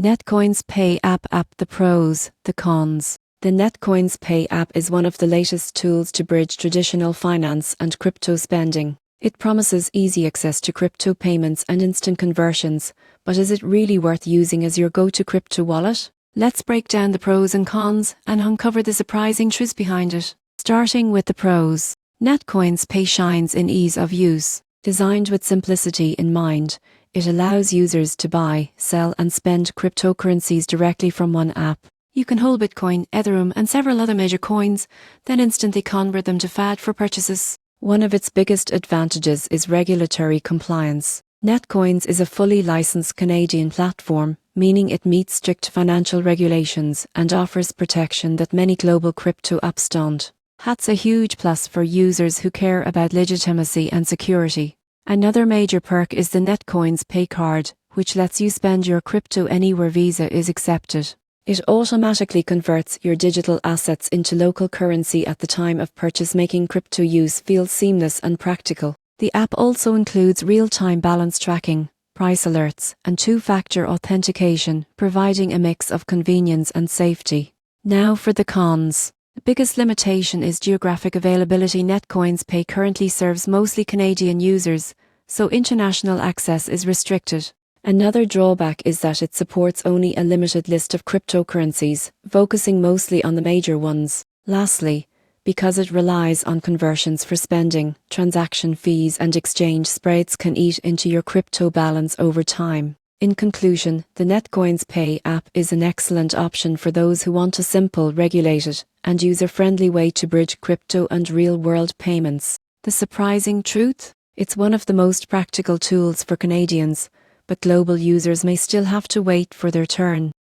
Netcoins Pay app. The pros, the cons. The Netcoins Pay app is one of the latest tools to bridge traditional finance and crypto spending. It promises easy access to crypto payments and instant conversions, but is it really worth using as your go-to crypto wallet? Let's break down the pros and cons and uncover the surprising truths behind it. Starting with the pros. Netcoins Pay shines in ease of use. Designed with simplicity in mind, it allows users to buy, sell and spend cryptocurrencies directly from one app. You can hold Bitcoin, Ethereum and several other major coins, then instantly convert them to fiat for purchases. One of its biggest advantages is regulatory compliance. Netcoins is a fully licensed Canadian platform, meaning it meets strict financial regulations and offers protection that many global crypto apps don't. That's a huge plus for users who care about legitimacy and security. Another major perk is the Netcoins Pay card, which lets you spend your crypto anywhere Visa is accepted. It automatically converts your digital assets into local currency at the time of purchase, making crypto use feel seamless and practical. The app also includes real-time balance tracking, price alerts, and two-factor authentication, providing a mix of convenience and safety. Now for the cons. The biggest limitation is geographic availability. Netcoins Pay currently serves mostly Canadian users, so international access is restricted. Another drawback is that it supports only a limited list of cryptocurrencies, focusing mostly on the major ones. Lastly, because it relies on conversions for spending, transaction fees and exchange spreads can eat into your crypto balance over time. In conclusion, the Netcoins Pay app is an excellent option for those who want a simple, regulated, and user-friendly way to bridge crypto and real-world payments. The surprising truth? It's one of the most practical tools for Canadians, but global users may still have to wait for their turn.